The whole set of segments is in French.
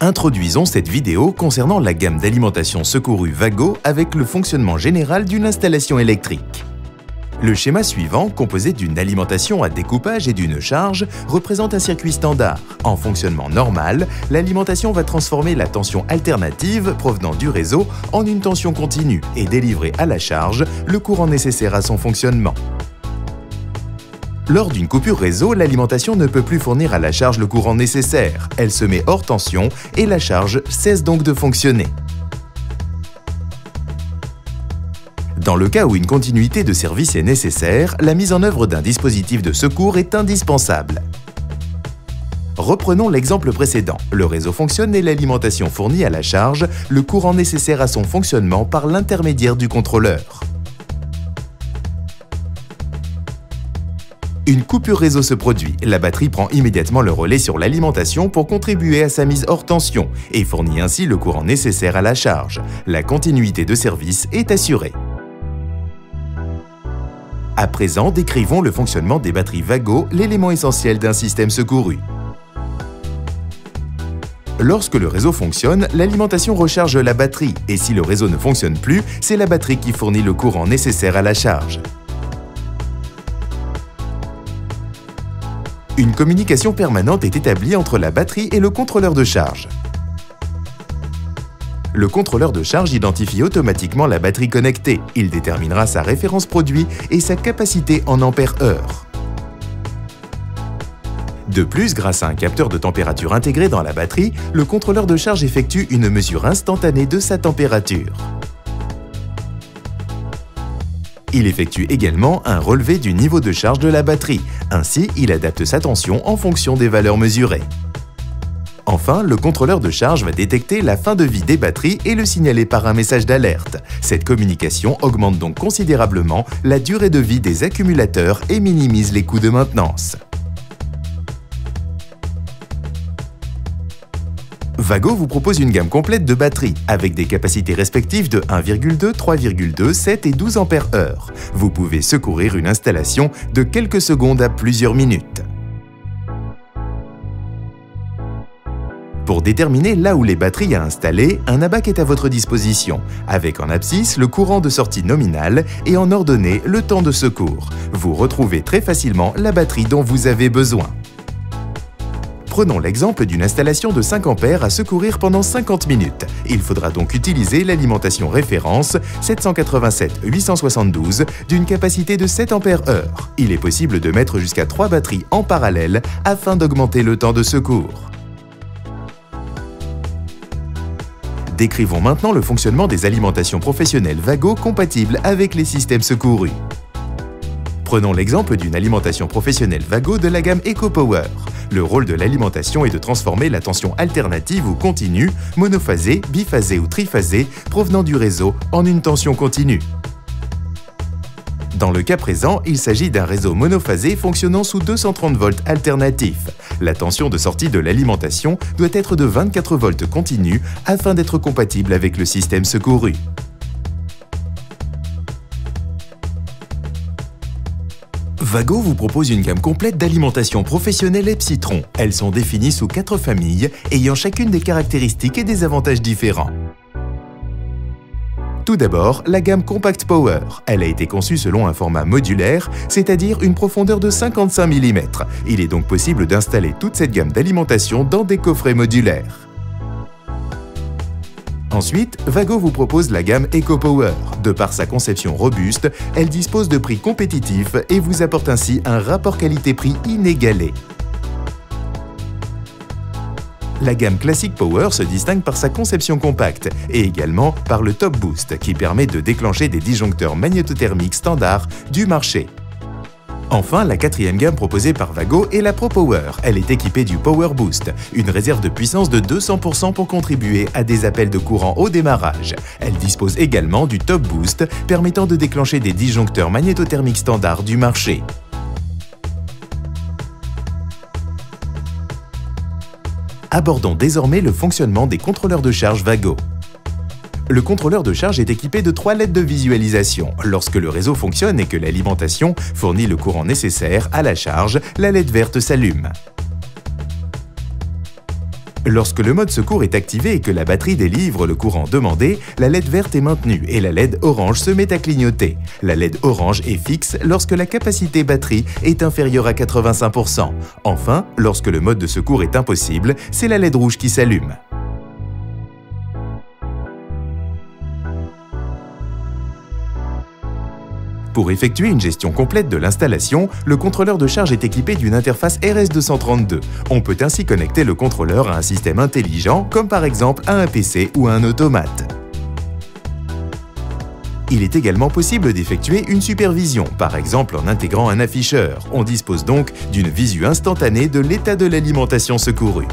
Introduisons cette vidéo concernant la gamme d'alimentation secourue Vago avec le fonctionnement général d'une installation électrique. Le schéma suivant, composé d'une alimentation à découpage et d'une charge, représente un circuit standard. En fonctionnement normal, l'alimentation va transformer la tension alternative provenant du réseau en une tension continue et délivrer à la charge le courant nécessaire à son fonctionnement. Lors d'une coupure réseau, l'alimentation ne peut plus fournir à la charge le courant nécessaire. Elle se met hors tension et la charge cesse donc de fonctionner. Dans le cas où une continuité de service est nécessaire, la mise en œuvre d'un dispositif de secours est indispensable. Reprenons l'exemple précédent. Le réseau fonctionne et l'alimentation fournit à la charge le courant nécessaire à son fonctionnement par l'intermédiaire du contrôleur. Une coupure réseau se produit. La batterie prend immédiatement le relais sur l'alimentation pour contribuer à sa mise hors tension et fournit ainsi le courant nécessaire à la charge. La continuité de service est assurée. À présent, décrivons le fonctionnement des batteries Vago, l'élément essentiel d'un système secouru. Lorsque le réseau fonctionne, l'alimentation recharge la batterie et si le réseau ne fonctionne plus, c'est la batterie qui fournit le courant nécessaire à la charge. Une communication permanente est établie entre la batterie et le contrôleur de charge. Le contrôleur de charge identifie automatiquement la batterie connectée. Il déterminera sa référence produit et sa capacité en ampères-heure. De plus, grâce à un capteur de température intégré dans la batterie, le contrôleur de charge effectue une mesure instantanée de sa température. Il effectue également un relevé du niveau de charge de la batterie. Ainsi, il adapte sa tension en fonction des valeurs mesurées. Enfin, le contrôleur de charge va détecter la fin de vie des batteries et le signaler par un message d'alerte. Cette communication augmente donc considérablement la durée de vie des accumulateurs et minimise les coûts de maintenance. Vago vous propose une gamme complète de batteries, avec des capacités respectives de 1,2, 3,2, 7 et 12 ampères heure. Vous pouvez secourir une installation de quelques secondes à plusieurs minutes. Pour déterminer là où les batteries à installer, un abac est à votre disposition, avec en abscisse le courant de sortie nominal et en ordonnée le temps de secours. Vous retrouvez très facilement la batterie dont vous avez besoin. Prenons l'exemple d'une installation de 5 ampères à secourir pendant 50 minutes. Il faudra donc utiliser l'alimentation référence 787-872 d'une capacité de 7 ampères heure. Il est possible de mettre jusqu'à 3 batteries en parallèle afin d'augmenter le temps de secours. Décrivons maintenant le fonctionnement des alimentations professionnelles Vago compatibles avec les systèmes secourus. Prenons l'exemple d'une alimentation professionnelle Vago de la gamme EcoPower. Le rôle de l'alimentation est de transformer la tension alternative ou continue, monophasée, biphasée ou triphasée, provenant du réseau en une tension continue. Dans le cas présent, il s'agit d'un réseau monophasé fonctionnant sous 230 volts alternatifs. La tension de sortie de l'alimentation doit être de 24 volts continus afin d'être compatible avec le système secouru. Vago vous propose une gamme complète d'alimentation professionnelle Epsitron. Elles sont définies sous 4 familles, ayant chacune des caractéristiques et des avantages différents. Tout d'abord, la gamme Compact Power. Elle a été conçue selon un format modulaire, c'est-à-dire une profondeur de 55 mm. Il est donc possible d'installer toute cette gamme d'alimentation dans des coffrets modulaires. Ensuite, Vago vous propose la gamme EcoPower. De par sa conception robuste, elle dispose de prix compétitifs et vous apporte ainsi un rapport qualité-prix inégalé. La gamme Classic Power se distingue par sa conception compacte et également par le Top Boost qui permet de déclencher des disjoncteurs magnétothermiques standards du marché. Enfin, la quatrième gamme proposée par Vago est la Pro Power. Elle est équipée du Power Boost, une réserve de puissance de 200% pour contribuer à des appels de courant au démarrage. Elle dispose également du Top Boost, permettant de déclencher des disjoncteurs magnétothermiques standards du marché. Abordons désormais le fonctionnement des contrôleurs de charge Vago. Le contrôleur de charge est équipé de 3 LED de visualisation. Lorsque le réseau fonctionne et que l'alimentation fournit le courant nécessaire à la charge, la LED verte s'allume. Lorsque le mode secours est activé et que la batterie délivre le courant demandé, la LED verte est maintenue et la LED orange se met à clignoter. La LED orange est fixe lorsque la capacité batterie est inférieure à 85%. Enfin, lorsque le mode de secours est impossible, c'est la LED rouge qui s'allume. Pour effectuer une gestion complète de l'installation, le contrôleur de charge est équipé d'une interface RS232. On peut ainsi connecter le contrôleur à un système intelligent, comme par exemple à un PC ou à un automate. Il est également possible d'effectuer une supervision, par exemple en intégrant un afficheur. On dispose donc d'une visu instantanée de l'état de l'alimentation secourue.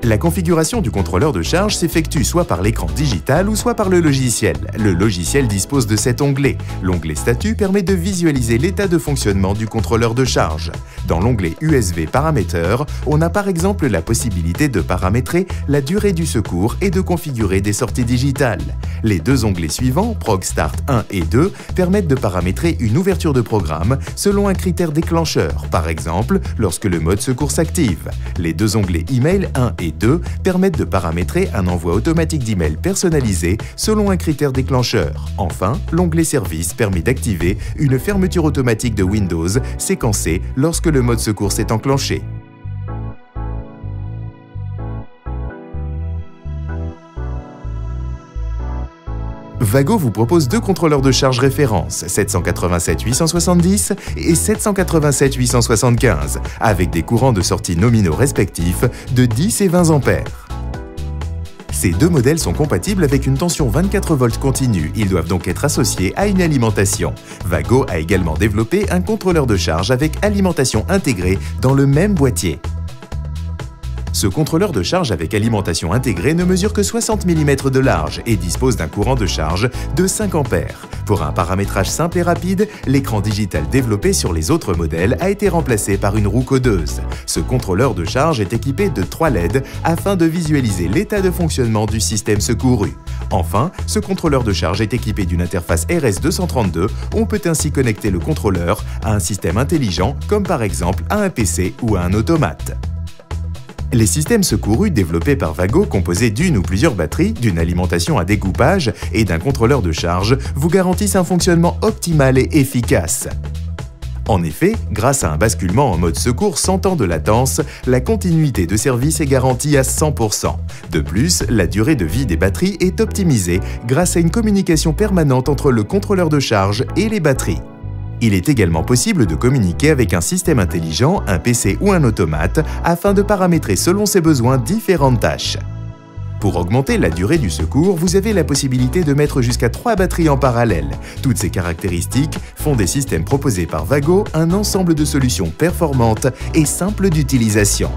La configuration du contrôleur de charge s'effectue soit par l'écran digital ou soit par le logiciel. Le logiciel dispose de cet onglet. L'onglet Statut permet de visualiser l'état de fonctionnement du contrôleur de charge. Dans l'onglet USB Paramètres, on a par exemple la possibilité de paramétrer la durée du secours et de configurer des sorties digitales. Les deux onglets suivants, Prog Start 1 et 2, permettent de paramétrer une ouverture de programme selon un critère déclencheur, par exemple lorsque le mode secours s'active. Les deux onglets Email 1 et 2 permettent de paramétrer un envoi automatique d'email personnalisé selon un critère déclencheur. Enfin, l'onglet Service permet d'activer une fermeture automatique de Windows séquencée lorsque le mode secours s'est enclenché. Vago vous propose deux contrôleurs de charge référence, 787-870 et 787-875, avec des courants de sortie nominaux respectifs de 10 et 20 ampères. Ces deux modèles sont compatibles avec une tension 24 volts continue, ils doivent donc être associés à une alimentation. Vago a également développé un contrôleur de charge avec alimentation intégrée dans le même boîtier. Ce contrôleur de charge avec alimentation intégrée ne mesure que 60 mm de large et dispose d'un courant de charge de 5 ampères. Pour un paramétrage simple et rapide, l'écran digital développé sur les autres modèles a été remplacé par une roue codeuse. Ce contrôleur de charge est équipé de 3 LED afin de visualiser l'état de fonctionnement du système secouru. Enfin, ce contrôleur de charge est équipé d'une interface RS232. On peut ainsi connecter le contrôleur à un système intelligent comme par exemple à un PC ou à un automate. Les systèmes secourus développés par Vago, composés d'une ou plusieurs batteries, d'une alimentation à découpage et d'un contrôleur de charge, vous garantissent un fonctionnement optimal et efficace. En effet, grâce à un basculement en mode secours sans temps de latence, la continuité de service est garantie à 100%. De plus, la durée de vie des batteries est optimisée grâce à une communication permanente entre le contrôleur de charge et les batteries. Il est également possible de communiquer avec un système intelligent, un PC ou un automate afin de paramétrer selon ses besoins différentes tâches. Pour augmenter la durée du secours, vous avez la possibilité de mettre jusqu'à 3 batteries en parallèle. Toutes ces caractéristiques font des systèmes proposés par Vago un ensemble de solutions performantes et simples d'utilisation.